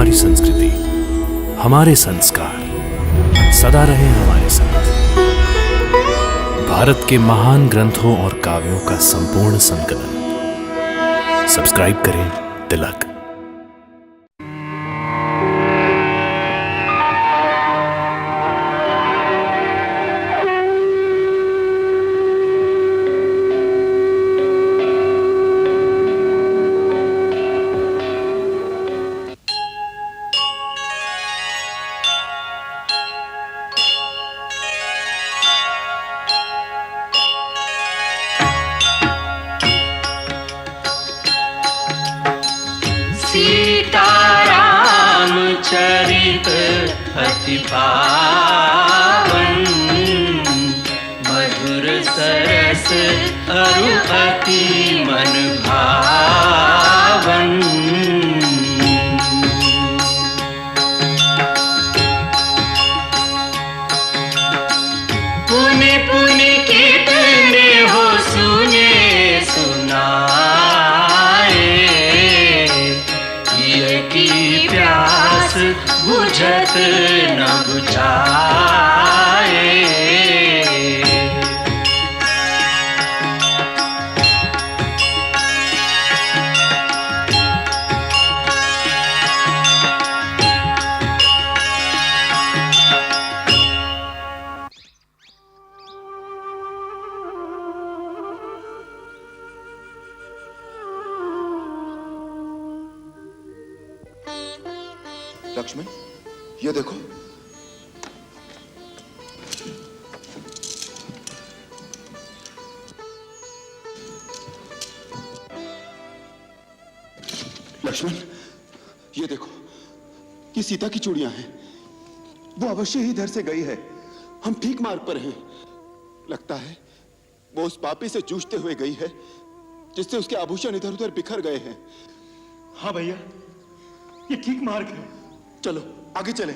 हमारी संस्कृति, हमारे संस्कार सदा रहे हमारे साथ। भारत के महान ग्रंथों और काव्यों का संपूर्ण संकलन। सब्सक्राइब करें तिलक। सीताराम चरित अति पावन, मधुर सरस अरु अति मन भावन। पुनि पुनि कितने हो सुने सुनाए, की प्यास बुझत न बुझाए। लक्ष्मण, ये देखो। लक्ष्मण, ये देखो, ये सीता की चूड़ियां हैं। वो अवश्य ही इधर से गई है। हम ठीक मार्ग पर हैं। लगता है वो उस पापी से जूझते हुए गई है जिससे उसके आभूषण इधर उधर बिखर गए हैं। हाँ भैया, ये ठीक मार्ग है। चलो आगे चलें।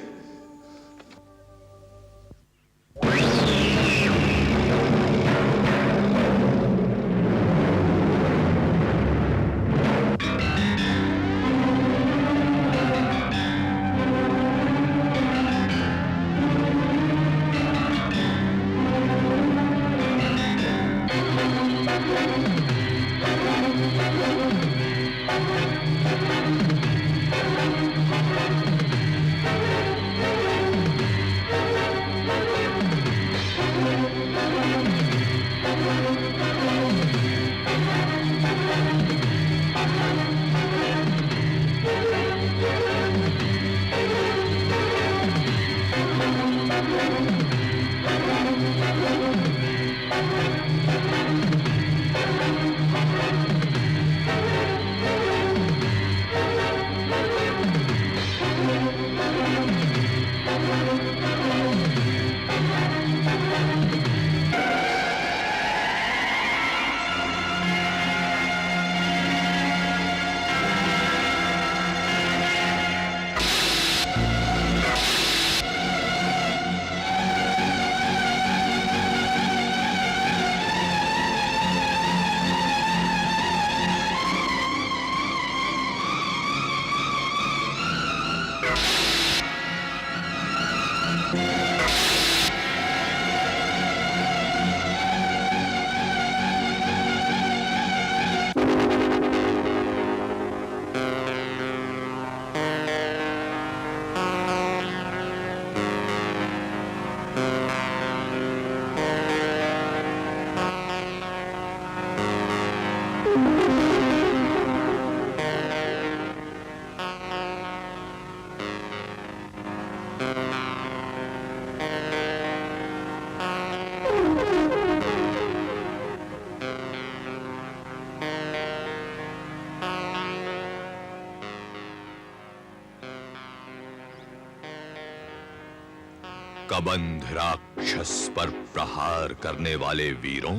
कबंध राक्षस पर प्रहार करने वाले वीरों,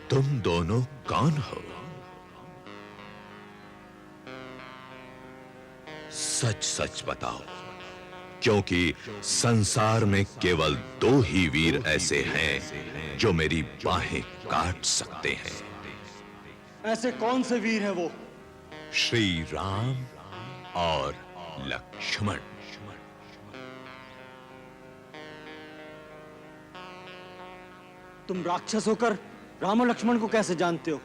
तुम दोनों कौन हो? सच सच बताओ, क्योंकि संसार में केवल दो ही वीर ऐसे हैं जो मेरी बाहें काट सकते हैं। ऐसे कौन से वीर हैं वो? श्री राम और लक्ष्मण। तुम राक्षस होकर राम और लक्ष्मण को कैसे जानते हो?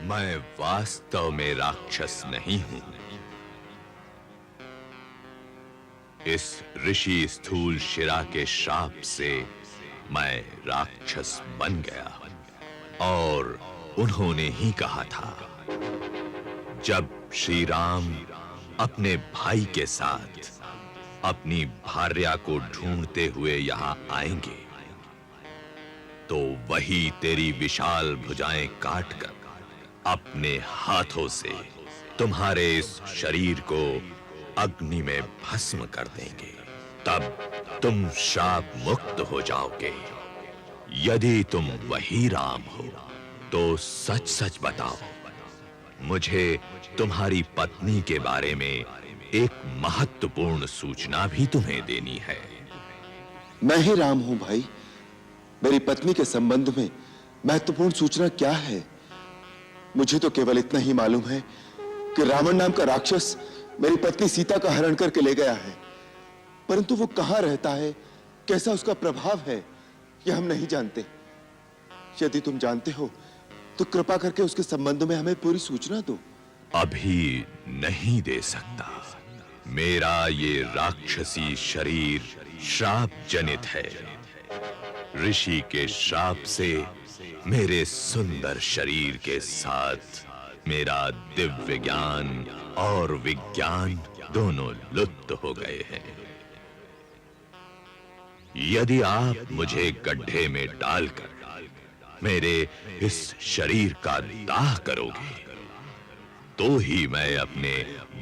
मैं वास्तव में राक्षस नहीं हूं। इस ऋषि स्थूल शिरा के श्राप से मैं राक्षस बन गया और उन्होंने ही कहा था, जब श्री राम अपने भाई के साथ अपनी भार्या को ढूंढते हुए यहां आएंगे तो वही तेरी विशाल भुजाएं काटकर अपने हाथों से तुम्हारे इस शरीर को अग्नि में भस्म कर देंगे। तब तुम श्राप मुक्त हो जाओगे। यदि तुम वही राम हो तो सच सच बताओ, मुझे तुम्हारी पत्नी के बारे में एक महत्वपूर्ण सूचना भी तुम्हें देनी है। मैं ही राम हूं भाई। मेरी पत्नी के संबंध में महत्वपूर्ण सूचना क्या है? मुझे तो केवल इतना ही मालूम है कि रावण नाम का राक्षस मेरी पत्नी सीता का हरण करके ले गया है, परंतु वो कहां रहता है, कैसा उसका प्रभाव है, यह हम नहीं जानते। यदि तुम जानते हो तो कृपा करके उसके संबंध में हमें पूरी सूचना दो। अभी नहीं दे सकता। मेरा ये राक्षसी शरीर श्राप जनित है। ऋषि के श्राप से मेरे सुंदर शरीर के साथ मेरा दिव्य ज्ञान और विज्ञान दोनों लुप्त हो गए हैं। यदि आप मुझे गड्ढे में डालकर मेरे इस शरीर का दाह करोगे तो ही मैं अपने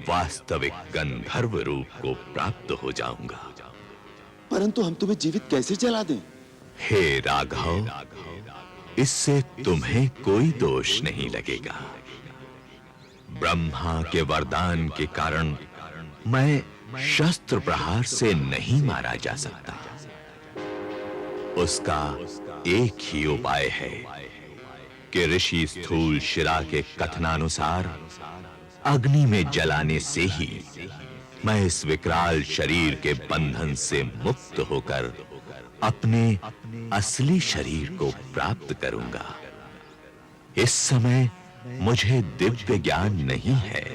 वास्तविक गंधर्व रूप को प्राप्त हो जाऊंगा। परंतु हम तुम्हें जीवित कैसे जला दें? हे राघव, इससे तुम्हें कोई दोष नहीं लगेगा। ब्रह्मा के वरदान के कारण मैं शस्त्र प्रहार से नहीं मारा जा सकता। उसका एक ही उपाय है कि ऋषि स्थूल शिरा के कथनानुसार अग्नि में जलाने से ही मैं इस विकराल शरीर के बंधन से मुक्त होकर अपने असली शरीर को प्राप्त करूंगा। इस समय मुझे दिव्य ज्ञान नहीं है।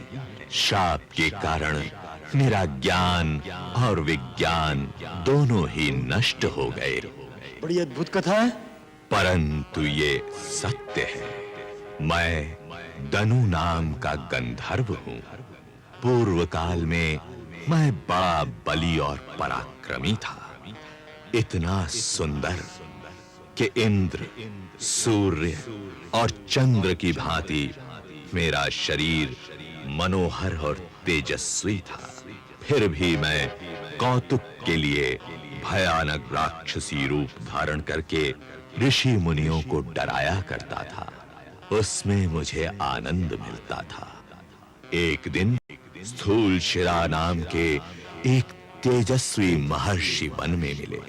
शाप के कारण मेरा ज्ञान और विज्ञान दोनों ही नष्ट हो गए। बड़ी अद्भुत कथा है। परंतु ये सत्य है। मैं दनु नाम का गंधर्व हूं। पूर्व काल में मैं बड़ा बली और पराक्रमी था, इतना सुंदर कि इंद्र, सूर्य और चंद्र की भांति मेरा शरीर मनोहर और तेजस्वी था। फिर भी मैं कौतुक के लिए भयानक राक्षसी रूप धारण करके ऋषि मुनियों को डराया करता था। उसमें मुझे आनंद मिलता था। एक दिन स्थूल शिरा नाम के एक तेजस्वी महर्षि वन में मिले।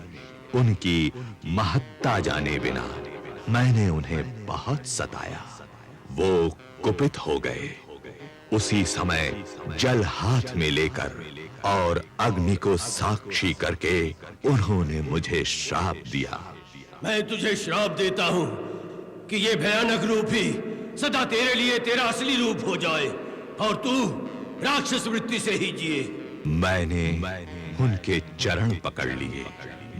उनकी महत्ता जाने बिना मैंने उन्हें बहुत सताया। वो कुपित हो गए। उसी समय जल हाथ में लेकर और अग्नि को साक्षी करके उन्होंने मुझे श्राप दिया। मैं तुझे श्राप देता हूं कि ये भयानक रूप ही सदा तेरे लिए तेरा असली रूप हो जाए और तू राक्षस वृत्ति से ही जिए। मैंने उनके चरण पकड़ लिए,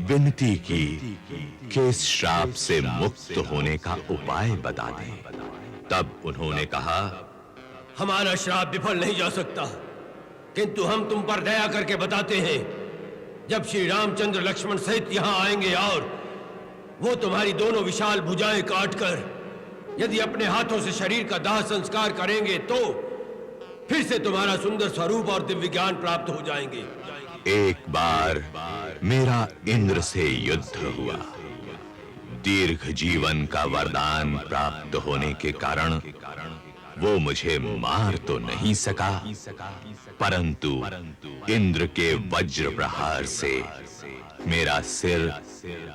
विनती की कि इस श्राप से मुक्त होने का उपाय बता दें। तब उन्होंने कहा, हमारा श्राप विफल नहीं जा सकता, किंतु हम तुम पर दया करके बताते हैं, जब श्री रामचंद्र लक्ष्मण सहित यहाँ आएंगे और वो तुम्हारी दोनों विशाल भुजाएं काटकर यदि अपने हाथों से शरीर का दाह संस्कार करेंगे तो फिर से तुम्हारा सुंदर स्वरूप और दिव्य ज्ञान प्राप्त हो जाएंगे। एक बार मेरा इंद्र से युद्ध हुआ। दीर्घ जीवन का वरदान प्राप्त होने के कारण वो मुझे मार तो नहीं सका, परंतु इंद्र के वज्र प्रहार से मेरा सिर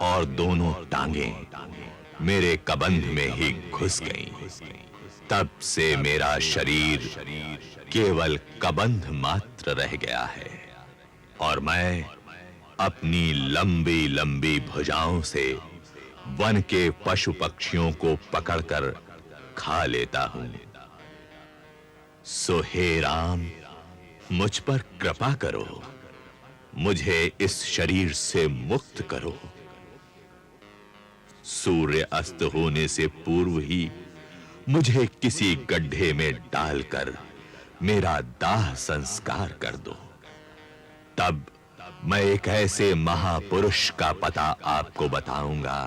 और दोनों टांगें मेरे कबंध में ही घुस गईं। तब से मेरा शरीर केवल कबंध मात्र रह गया है और मैं अपनी लंबी लंबी भुजाओं से वन के पशु पक्षियों को पकड़कर खा लेता हूं। सो हे राम, मुझ पर कृपा करो, मुझे इस शरीर से मुक्त करो। सूर्य अस्त होने से पूर्व ही मुझे किसी गड्ढे में डालकर मेरा दाह संस्कार कर दो। तब मैं एक ऐसे महापुरुष का पता आपको बताऊंगा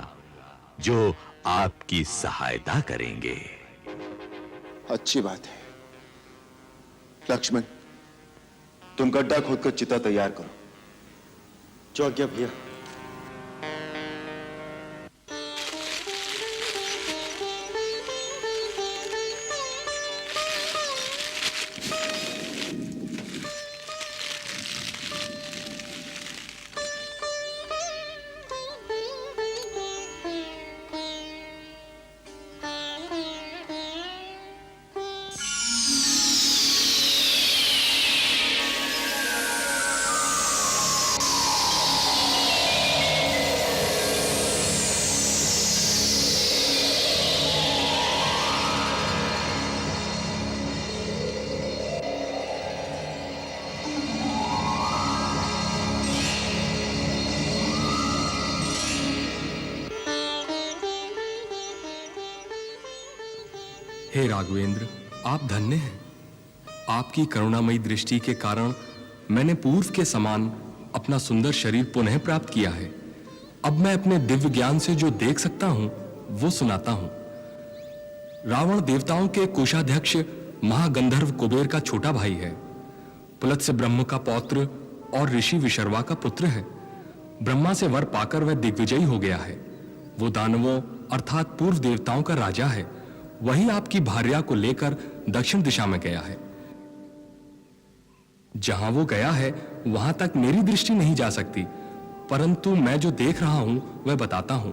जो आपकी सहायता करेंगे। अच्छी बात है। लक्ष्मण, तुम गड्ढा खोदकर चिता तैयार करो। जो आज्ञा भैया। हे राघवेंद्र, आप धन्य हैं। आपकी करुणामयी दृष्टि के कारण मैंने पूर्व के समान अपना सुंदर शरीर पुनः प्राप्त किया है। अब मैं अपने दिव्य ज्ञान से जो देख सकता हूं वो सुनाता हूं। रावण देवताओं के कोषाध्यक्ष महागंधर्व कुबेर का छोटा भाई है। पुलत्स्य ब्रह्म का पौत्र और ऋषि विशर्वा का पुत्र है। ब्रह्मा से वर पाकर वह दिग्विजयी हो गया है। वो दानवों अर्थात पूर्व देवताओं का राजा है। वही आपकी भार्या को लेकर दक्षिण दिशा में गया है। जहां वो गया है वहां तक मेरी दृष्टि नहीं जा सकती, परंतु मैं जो देख रहा हूं वह बताता हूं।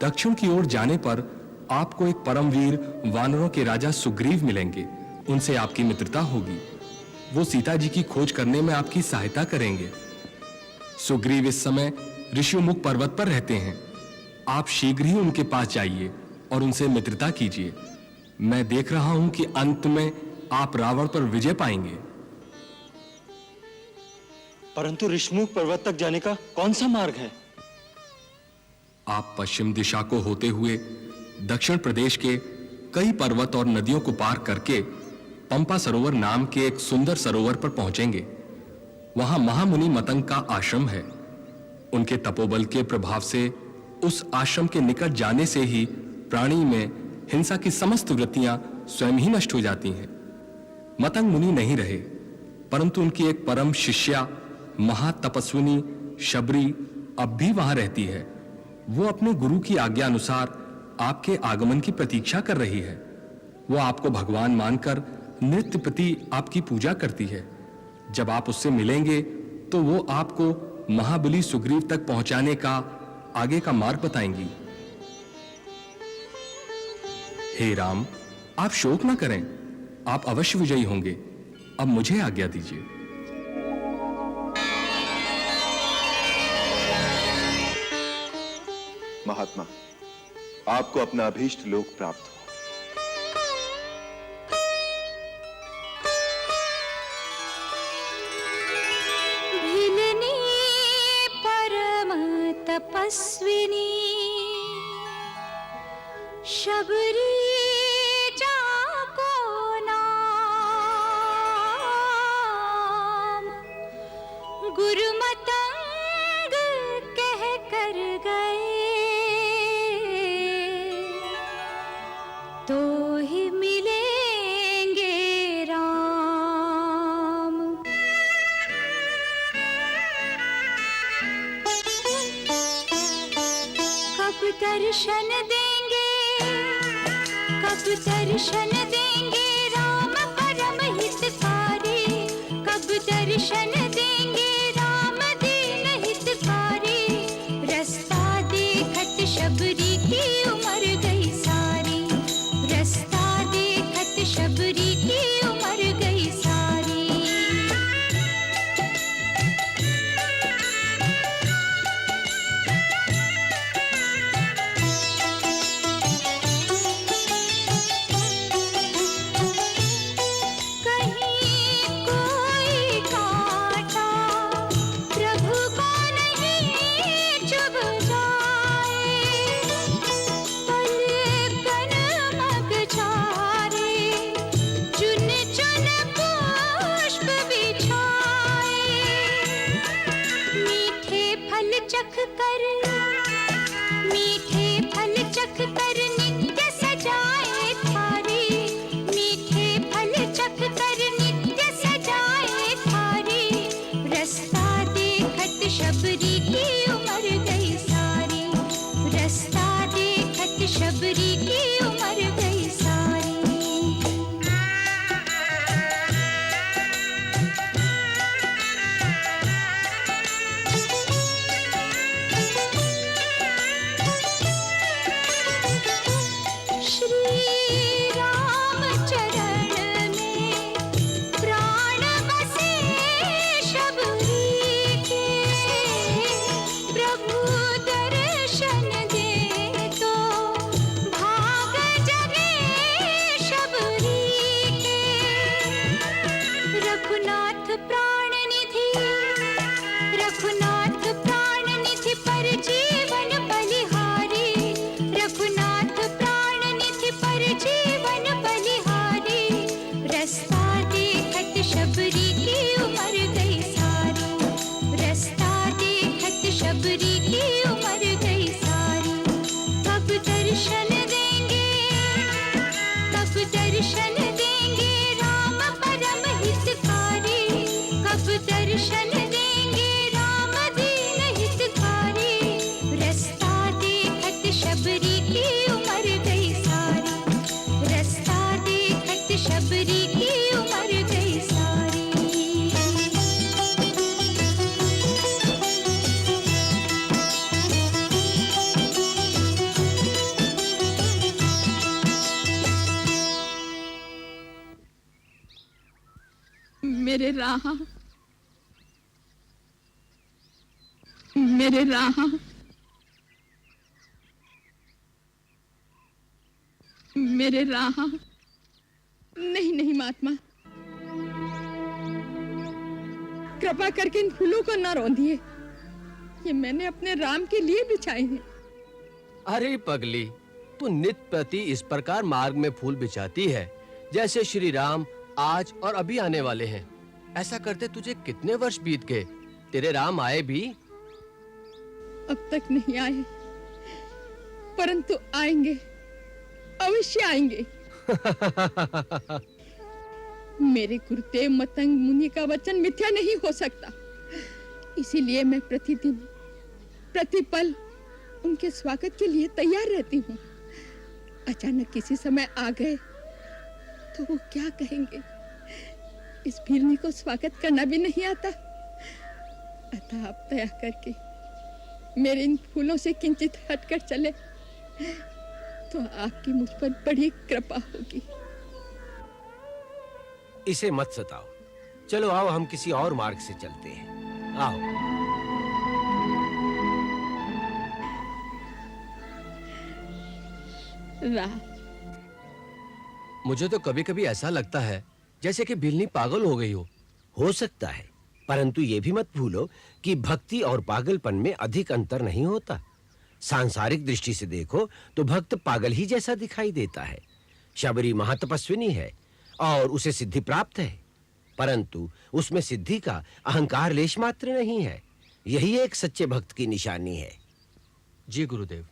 दक्षिण की ओर जाने पर आपको एक परमवीर वानरों के राजा सुग्रीव मिलेंगे। उनसे आपकी मित्रता होगी। वो सीता जी की खोज करने में आपकी सहायता करेंगे। सुग्रीव इस समय ऋषिमुख पर्वत पर रहते हैं। आप शीघ्र ही उनके पास जाइए और उनसे मित्रता कीजिए। मैं देख रहा हूं कि अंत में आप रावण पर विजय पाएंगे। परंतु ऋषिमुख पर्वत तक जाने का कौन सा मार्ग है? आप पश्चिम दिशा को होते हुए दक्षिण प्रदेश के कई पर्वत और नदियों को पार करके पंपा सरोवर नाम के एक सुंदर सरोवर पर पहुंचेंगे। वहां महामुनि मतंग का आश्रम है। उनके तपोबल के प्रभाव से उस आश्रम के निकट जाने से ही प्राणी में हिंसा की समस्त वृत्तियां स्वयं ही नष्ट हो जाती हैं। मतंग मुनि नहीं रहे, परंतु उनकी एक परम शिष्या महातपस्विनी शबरी अब भी वहां रहती है। वो अपने गुरु की आज्ञा अनुसार आपके आगमन की प्रतीक्षा कर रही है। वो आपको भगवान मानकर नित्य प्रति आपकी पूजा करती है। जब आप उससे मिलेंगे तो वो आपको महाबली सुग्रीव तक पहुंचाने का आगे का मार्ग बताएंगी। हे राम, आप शोक न करें, आप अवश्य विजयी होंगे। अब मुझे आज्ञा दीजिए। महात्मा, आपको अपना अभीष्ट लोक प्राप्त हो। भिलनी परम तपस्विनी शबरी जाको नाम गुरुमतंग कह कर गए तो ही मिलेंगे राम। कब दर्शन देंगे, कब दर्शन देंगे राम परम हितकारी। कब दर्शन देंगे राम दीन हितकारी। रास्ता देखत शबरी की उम्र गई सारी। रास्ता चख कर, मीठे फल चख कर नित्य सजाए थारी, मीठे फल चख कर नित्य सजाए थारी, रास्ता देखत शबरी की उम्र गई सारी, रास्ता देखत शबरी की उम्र गई सारी। मेरे राहा, मेरे राहा, मेरे राहा। नहीं नहीं महात्मा, कृपा करके इन फूलों को न रौंदिए, ये मैंने अपने राम के लिए बिछाए हैं। अरे पगली, तू नित्य प्रति इस प्रकार मार्ग में फूल बिछाती है जैसे श्री राम आज और अभी आने वाले हैं। ऐसा करते तुझे कितने वर्ष बीत गए? तेरे राम आए भी? अब तक नहीं आए, परंतु आएंगे, अवश्य आएंगे। मेरे गुरुदेव मतंग मुनि का वचन मिथ्या नहीं हो सकता, इसीलिए मैं प्रतिदिन प्रतिपल उनके स्वागत के लिए तैयार रहती हूँ। अचानक किसी समय आ गए तो वो क्या कहेंगे? इस भीलनी को स्वागत करना भी नहीं आता। अतः आप दया करके मेरे इन फूलों से किंचित हटकर चले तो आपकी मुझ पर बड़ी कृपा होगी। इसे मत सताओ, चलो आओ हम किसी और मार्ग से चलते हैं। आओ। मुझे तो कभी-कभी ऐसा लगता है जैसे कि बिल्ली पागल हो गई हो सकता है, परंतु ये भी मत भूलो कि भक्ति और पागलपन में अधिक अंतर नहीं होता। सांसारिक दृष्टि से देखो तो भक्त पागल ही जैसा दिखाई देता है। शबरी महातपस्विनी है और उसे सिद्धि प्राप्त है, परंतु उसमें सिद्धि का अहंकार लेश मात्र नहीं है। यही एक सच्चे भक्त की निशानी है। जी गुरुदेव।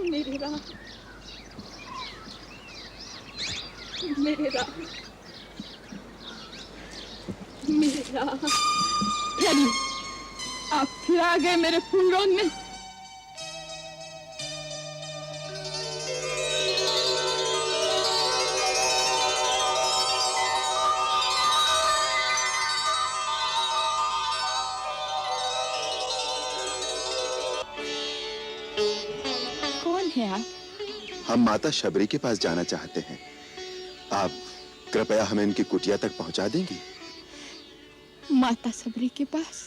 मेरे राम, मेरे राम, मेरे राम। चलिए, आप फिर आ गए मेरे फूलों में। कौन है आप? हम माता शबरी के पास जाना चाहते हैं। आप कृपया हमें इनकी कुटिया तक पहुंचा देंगी? माता शबरी के पास?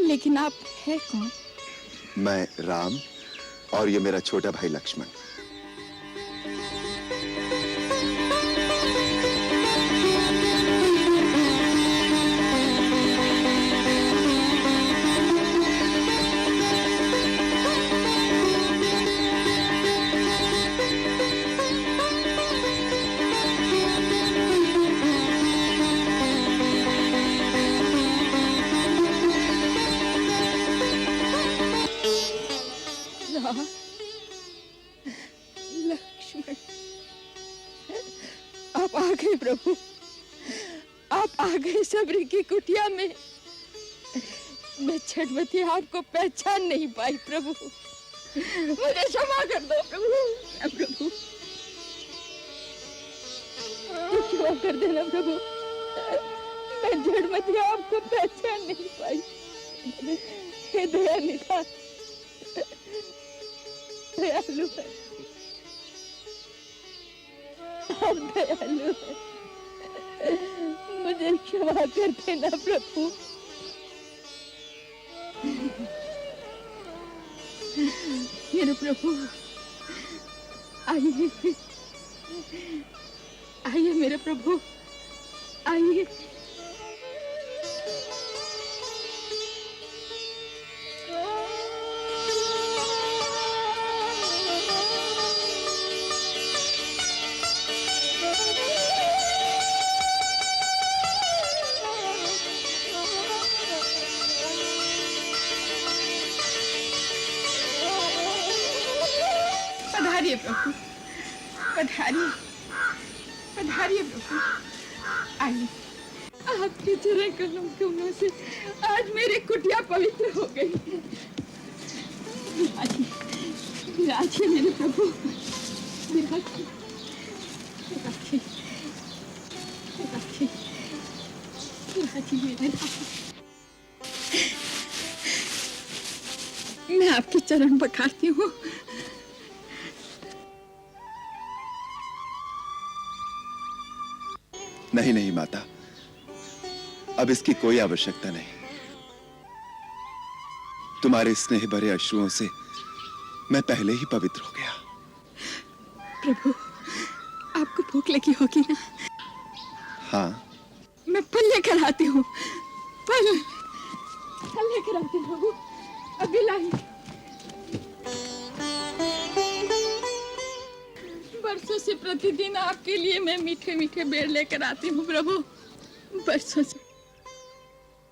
लेकिन आप है कौन? मैं राम और ये मेरा छोटा भाई लक्ष्मण। लक्ष्मण, आप आ गए प्रभु, आप आ गए सबरी की कुटिया में। मैं छठवती आपको पहचान नहीं पाई प्रभु, मुझे क्षमा कर दो प्रभु। प्रभु क्षमा कर देना प्रभु, मैं जड़मती आपको पहचान नहीं पाई। हे दया निधान, दयालु है, आप दयालु है, मुझे क्षमा कर देना प्रभु। मेरे प्रभु आइए, आइए मेरे प्रभु, आइए। पधारिए प्रभु, पधारिए, पधारिए प्रभु, आइए। आपके चरण कमलों से आज मेरी कुटिया पवित्र हो गई। विराजिए, विराजिए मेरे प्रभु, विराजिए, विराजिए, विराजिए, विराजिए मेरे राजा। मैं आपके चरण पखारती हूँ। नहीं नहीं माता, अब इसकी कोई आवश्यकता नहीं। तुम्हारे स्नेह भरे अश्रुओं से मैं पहले ही पवित्र हो गया। प्रभु, आपको भूख लगी होगी ना? हाँ। मैं फल लेकर आती हूँ, फल लेकर आती हूँ प्रभु, अभी लाई। बरसों से प्रतिदिन आपके लिए मैं मीठे मीठे बेर लेकर आती हूँ प्रभु, बरसों से।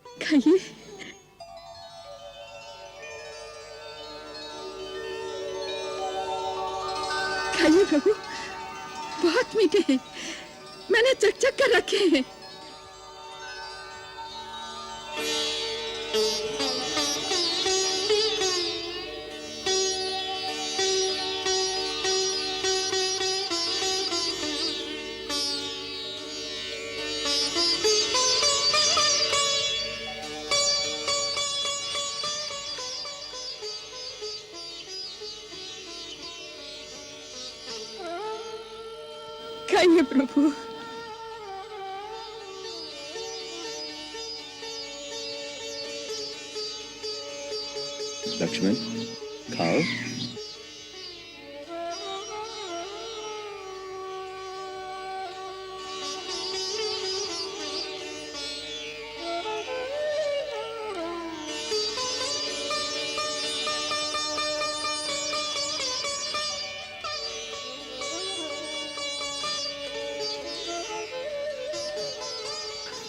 खाइए। खाइए प्रभु, बहुत मीठे हैं, मैंने चक-चक कर रखे हैं। खाइए प्रभु। लक्ष्मण, खाओ।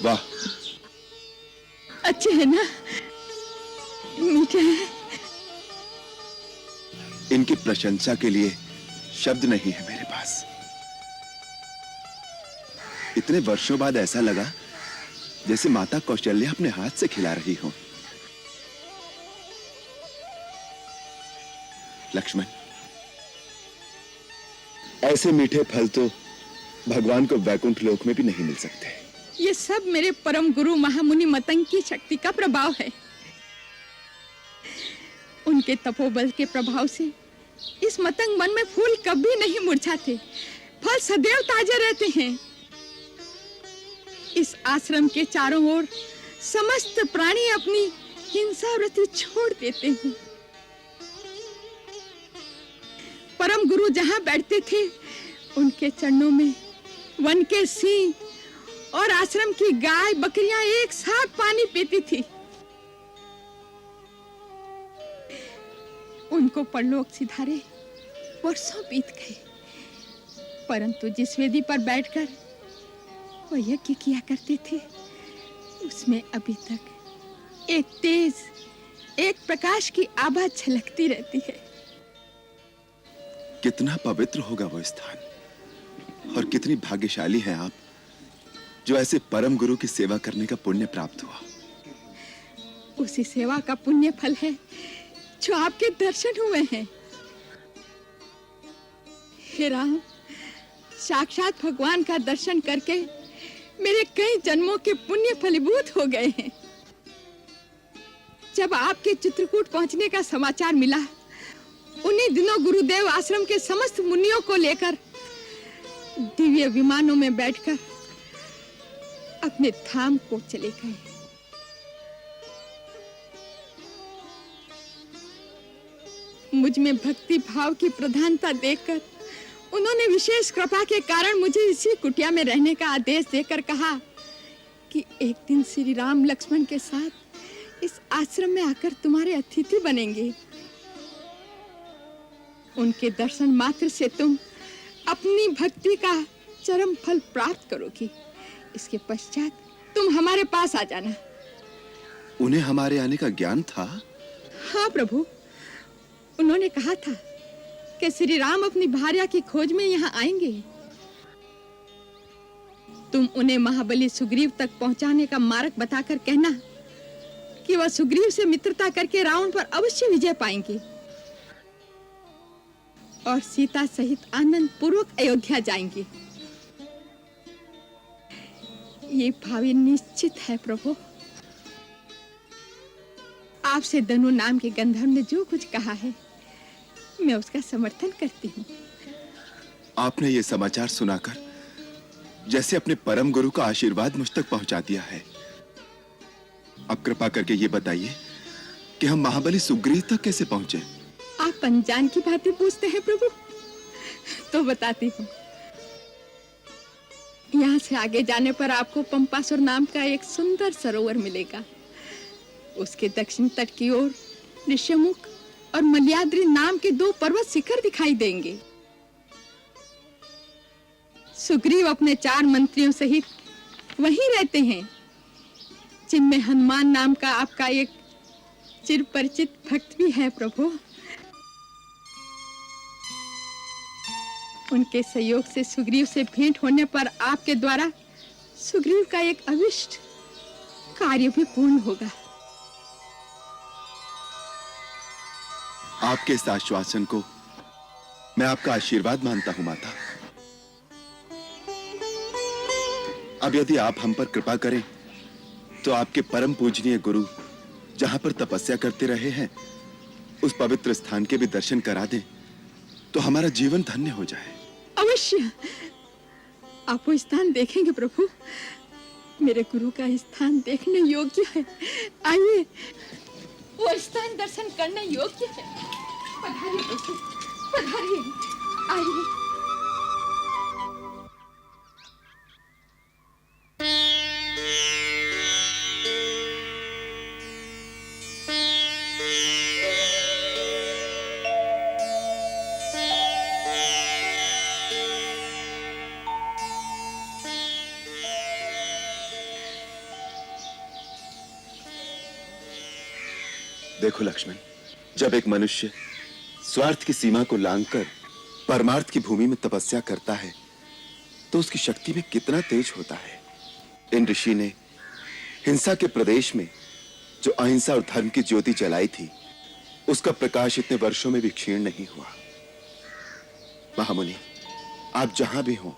वाह, अच्छे हैं ना? मीठे हैं। इनकी प्रशंसा के लिए शब्द नहीं है मेरे पास। इतने वर्षों बाद ऐसा लगा जैसे माता कौशल्या अपने हाथ से खिला रही हो। लक्ष्मण, ऐसे मीठे फल तो भगवान को वैकुंठ लोक में भी नहीं मिल सकते। ये सब मेरे परम गुरु महामुनि मतंग की शक्ति का प्रभाव है। उनके तपोबल के प्रभाव से इस मतंग मन में फूल कभी नहीं मुरझाते, फल सदैव ताजे रहते हैं। इस आश्रम के चारों ओर समस्त प्राणी अपनी हिंसा वृत्ति छोड़ देते हैं। परम गुरु जहां बैठते थे, उनके चरणों में वन के सिंह और आश्रम की गाय बकरियां एक साथ पानी पीती थी। उनको परलोक सिधारे वर्षों बीत गए, परंतु जिस वेदी पर बैठकर वो यज्ञ किया करते थे, उसमें अभी तक एक तेज, एक प्रकाश की आभा झलकती रहती है। कितना पवित्र होगा वो स्थान, और कितनी भाग्यशाली हैं आप जो ऐसे परम गुरु की सेवा करने का पुण्य प्राप्त हुआ। उसी सेवा का पुण्य फल है जो आपके दर्शन हुए हैं। हे राम, साक्षात भगवान का दर्शन करके मेरे कई जन्मों के पुण्य फलीभूत हो गए हैं। जब आपके चित्रकूट पहुंचने का समाचार मिला, उन्हीं दिनों गुरुदेव आश्रम के समस्त मुनियों को लेकर दिव्य विमानों में बैठकर अपने धाम को चले गए। मुझ में भक्ति भाव की प्रधानता देखकर उन्होंने विशेष कृपा के कारण मुझे इसी कुटिया में रहने का आदेश देकर कहा कि एक दिन श्री राम लक्ष्मण के साथ इस आश्रम में आकर तुम्हारे अतिथि बनेंगे। उनके दर्शन मात्र से तुम अपनी भक्ति का चरम फल प्राप्त करोगी। इसके पश्चात तुम हमारे पास आ जाना। उन्हें हमारे आने का ज्ञान था? हाँ प्रभु, उन्होंने कहा था कि श्री राम अपनी भार्या की खोज में यहाँ आएंगे। तुम उन्हें महाबली सुग्रीव तक पहुंचाने का मार्ग बताकर कहना कि वह सुग्रीव से मित्रता करके रावण पर अवश्य विजय पाएंगे और सीता सहित आनंद पूर्वक अयोध्या जाएंगे। ये भावी निश्चित है प्रभु। आपसे दनु नाम के गंधर्व ने जो कुछ कहा है, मैं उसका समर्थन करती हूँ। आपने ये समाचार सुनाकर जैसे अपने परम गुरु का आशीर्वाद मुझ तक पहुंचा दिया है। अब कृपा करके ये बताइए कि हम महाबली सुग्रीव तक कैसे पहुंचे? आप अनजान की बातें पूछते हैं प्रभु, तो बताती हूँ। यहाँ से आगे जाने पर आपको पंपासुर नाम का एक सुंदर सरोवर मिलेगा। उसके दक्षिण तट की ओर ऋष्यमुख और मल्याद्रि नाम के 2 पर्वत शिखर दिखाई देंगे। सुग्रीव अपने 4 मंत्रियों सहित वहीं रहते हैं, जिनमें हनुमान नाम का आपका एक चिर परिचित भक्त भी है प्रभु। उनके सहयोग से सुग्रीव से भेंट होने पर आपके द्वारा सुग्रीव का एक अभिष्ट कार्य भी पूर्ण होगा। आपके इस आश्वासन को मैं आपका आशीर्वाद मानता हूं माता। अब यदि आप हम पर कृपा करें तो आपके परम पूजनीय गुरु जहां पर तपस्या करते रहे हैं, उस पवित्र स्थान के भी दर्शन करा दें तो हमारा जीवन धन्य हो जाए। अवश्य आप वो स्थान देखेंगे प्रभु। मेरे गुरु का स्थान देखने योग्य है। आइए, वो स्थान दर्शन करने योग्य है। पधारिए प्रभु, पधारिए, आइए। देखो लक्ष्मण, जब एक मनुष्य स्वार्थ की सीमा को लांघकर परमार्थ की भूमि में तपस्या करता है तो उसकी शक्ति में कितना तेज होता है। इन ऋषि ने हिंसा के प्रदेश में जो अहिंसा और धर्म की ज्योति जलाई थी, उसका प्रकाश इतने वर्षों में भी क्षीण नहीं हुआ। महामुनि, आप जहां भी हो,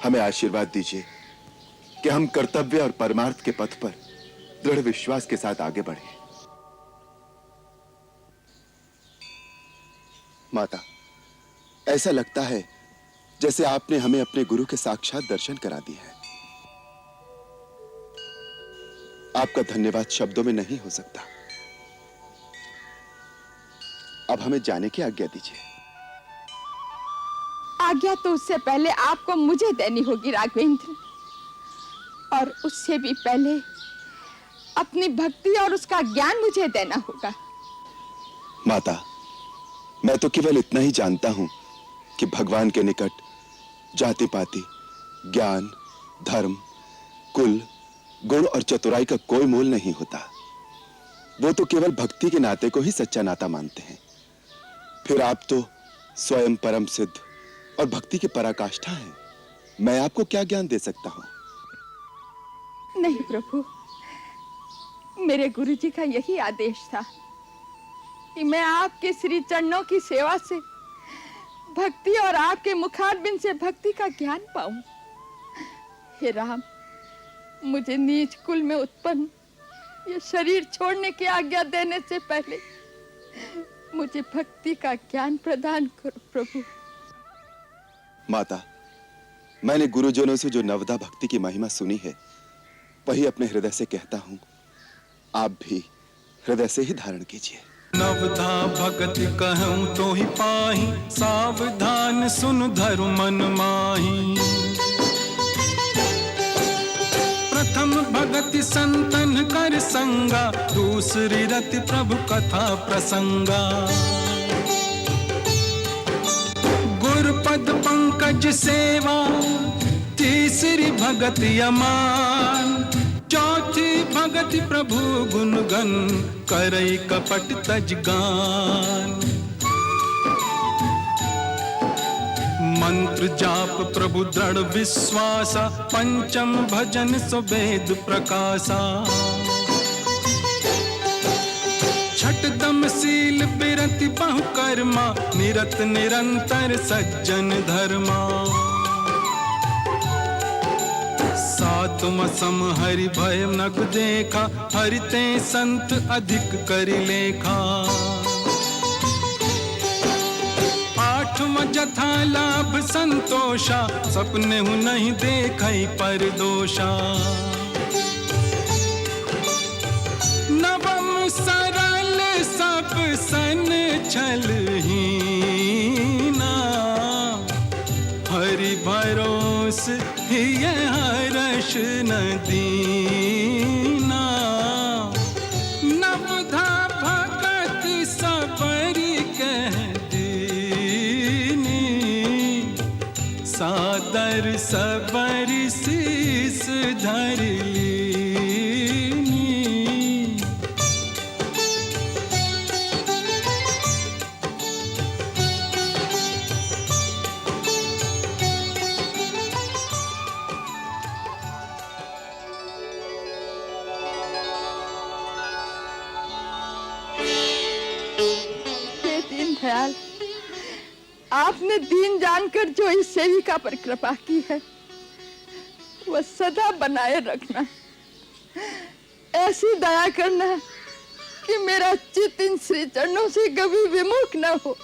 हमें आशीर्वाद दीजिए कि हम कर्तव्य और परमार्थ के पथ पर दृढ़ विश्वास के साथ आगे बढ़ें। माता, ऐसा लगता है जैसे आपने हमें अपने गुरु के साक्षात दर्शन करा दिए हैं। आपका धन्यवाद शब्दों में नहीं हो सकता। अब हमें जाने की आज्ञा दीजिए। आज्ञा तो उससे पहले आपको मुझे देनी होगी राघवेंद्र, और उससे भी पहले अपनी भक्ति और उसका ज्ञान मुझे देना होगा। माता, मैं तो केवल इतना ही जानता हूं कि भगवान के निकट जाति पाति, ज्ञान, धर्म, कुल, गुण और चतुराई का कोई मोल नहीं होता। वो तो केवल भक्ति के नाते को ही सच्चा नाता मानते हैं। फिर आप तो स्वयं परम सिद्ध और भक्ति की पराकाष्ठा है। मैं आपको क्या ज्ञान दे सकता हूं? नहीं प्रभु, मेरे गुरुजी का यही आदेश था कि मैं आपके श्री चरणों की सेवा से भक्ति और आपके मुखारबिंद से भक्ति का ज्ञान पाऊं। हे राम, मुझे नीच कुल में उत्पन्न ये शरीर छोड़ने की आज्ञा देने से पहले मुझे भक्ति का ज्ञान प्रदान करो प्रभु। माता, मैंने गुरुजनों से जो नवदा भक्ति की महिमा सुनी है वही अपने हृदय से कहता हूं। आप भी हृदय से ही धारण कीजिए। नवधा भगत कहूं तो ही पाही, सावधान सुन धरु मन माही। प्रथम भगति संतन कर संगा, दूसरी रति प्रभु कथा प्रसंगा। गुरुपद पंकज सेवा, तीसरी भगति अमान। चौथी भगति प्रभु गुणगन, करई कपट तज गान। मंत्र जाप प्रभु दृढ़ विश्वासा, पंचम भजन सुवेद प्रकाशा। छठ दम शील बिरति बहु कर्मा, निरत निरंतर सज्जन धर्मा। सातम सम हरि भय नग देखा, हरिते संत अधिक करि लेखा। आठवां जथा लाभ संतोषा, सपने हूँ नहीं देखई पर दोषा। नवम सरल सब सन छलहीना, हरि भरोस हिय हर्ष न दीना। नवधा भगत सबरी कह दीनी, सादर सबरी शीस धर लीनी। दयाल, आपने दीन जानकर जो इस सेविका पर कृपा की है वह सदा बनाए रखना। ऐसी दया करना कि मेरा चित्त इन श्री चरणों से कभी विमुख न हो।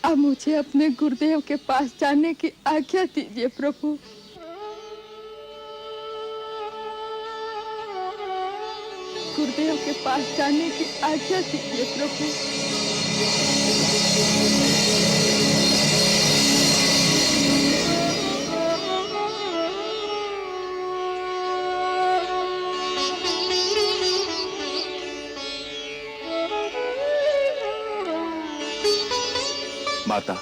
अब मुझे अपने गुरुदेव के पास जाने की आज्ञा दीजिए प्रभु। गुरुदेव के पास जाने की आज्ञा दीजिए प्रभु। माता,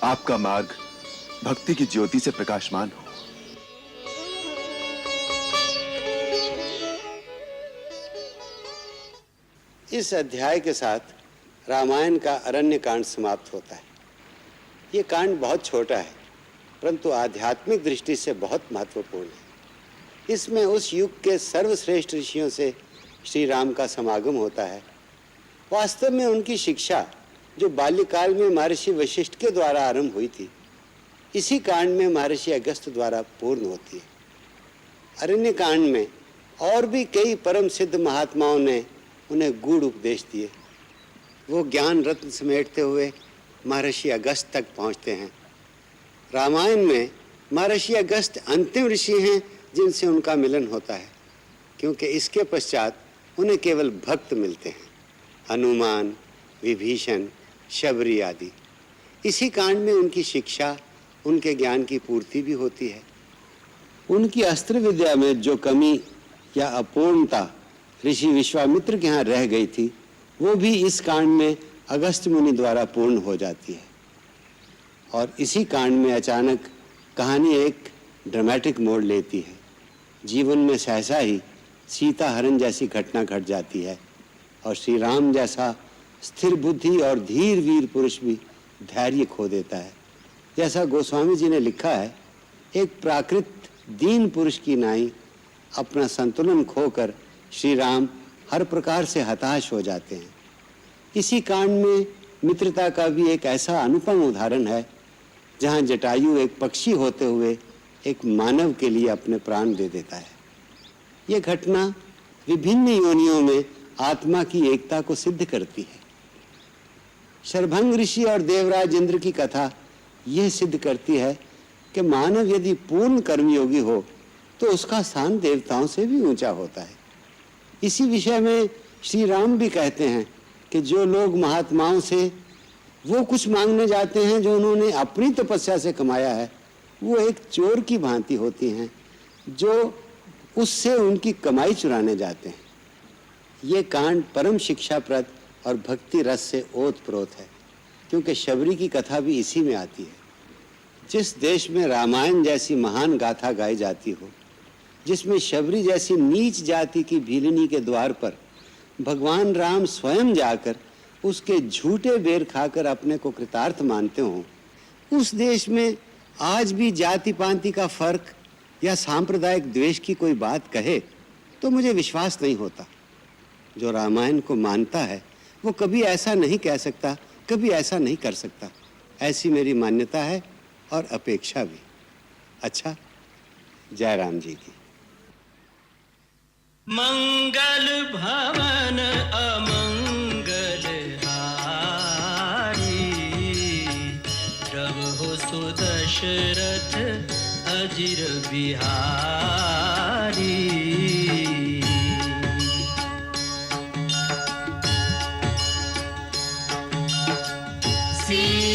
आपका मार्ग भक्ति की ज्योति से प्रकाशमान हो। इस अध्याय के साथ रामायण का अरण्य कांड समाप्त होता है। ये कांड बहुत छोटा है परंतु आध्यात्मिक दृष्टि से बहुत महत्वपूर्ण है। इसमें उस युग के सर्वश्रेष्ठ ऋषियों से श्री राम का समागम होता है। वास्तव में उनकी शिक्षा जो बाल्यकाल में महर्षि वशिष्ठ के द्वारा आरंभ हुई थी, इसी कांड में महर्षि अगस्त्य द्वारा पूर्ण होती है। अरण्य कांड में और भी कई परम सिद्ध महात्माओं ने उन्हें गूढ़ उपदेश दिए। वो ज्ञान रत्न समेटते हुए महर्षि अगस्त्य तक पहुंचते हैं। रामायण में महर्षि अगस्त्य अंतिम ऋषि हैं जिनसे उनका मिलन होता है, क्योंकि इसके पश्चात उन्हें केवल भक्त मिलते हैं, हनुमान, विभीषण, शबरी आदि। इसी कांड में उनकी शिक्षा, उनके ज्ञान की पूर्ति भी होती है। उनकी अस्त्र विद्या में जो कमी या अपूर्णता ऋषि विश्वामित्र के यहाँ रह गई थी, वो भी इस कांड में अगस्त्य मुनि द्वारा पूर्ण हो जाती है। और इसी कांड में अचानक कहानी एक ड्रामेटिक मोड़ लेती है। जीवन में सहसा ही सीता हरण जैसी घटना घट जाती है और श्री राम जैसा स्थिर बुद्धि और धीर वीर पुरुष भी धैर्य खो देता है। जैसा गोस्वामी जी ने लिखा है, एक प्राकृत दीन पुरुष की नाई अपना संतुलन खोकर श्री राम हर प्रकार से हताश हो जाते हैं। इसी कांड में मित्रता का भी एक ऐसा अनुपम उदाहरण है, जहां जटायु एक पक्षी होते हुए एक मानव के लिए अपने प्राण दे देता है। यह घटना विभिन्न योनियों में आत्मा की एकता को सिद्ध करती है। शरभंग ऋषि और देवराज इंद्र की कथा यह सिद्ध करती है कि मानव यदि पूर्ण कर्मयोगी हो तो उसका स्थान देवताओं से भी ऊंचा होता है। इसी विषय में श्री राम भी कहते हैं कि जो लोग महात्माओं से वो कुछ मांगने जाते हैं जो उन्होंने अपनी तपस्या से कमाया है, वो एक चोर की भांति होती हैं जो उससे उनकी कमाई चुराने जाते हैं। ये कांड परम शिक्षाप्रद और भक्ति रस से ओतप्रोत है, क्योंकि शबरी की कथा भी इसी में आती है। जिस देश में रामायण जैसी महान गाथा गाई जाती हो, जिसमें शबरी जैसी नीच जाति की भीलनी के द्वार पर भगवान राम स्वयं जाकर उसके झूठे बेर खाकर अपने को कृतार्थ मानते हों, उस देश में आज भी जाति पांति का फर्क या सांप्रदायिक द्वेष की कोई बात कहे तो मुझे विश्वास नहीं होता। जो रामायण को मानता है वो कभी ऐसा नहीं कह सकता, कभी ऐसा नहीं कर सकता। ऐसी मेरी मान्यता है और अपेक्षा भी। अच्छा, जय राम जी की। मंगल भवन अमंगल हारी, प्रभु सुदशरथ अजिर बिहारी।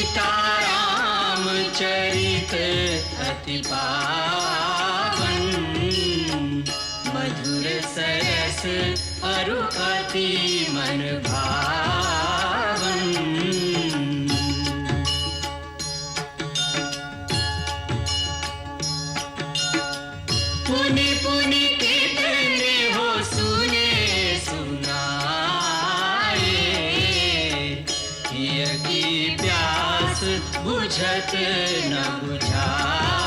सीताराम चरित अति पावन, मधुर सरस अरु अति मन भावन। पुनि पुनि कितने हो सुने सुनाए, की प्यास बुझत न बुझाए।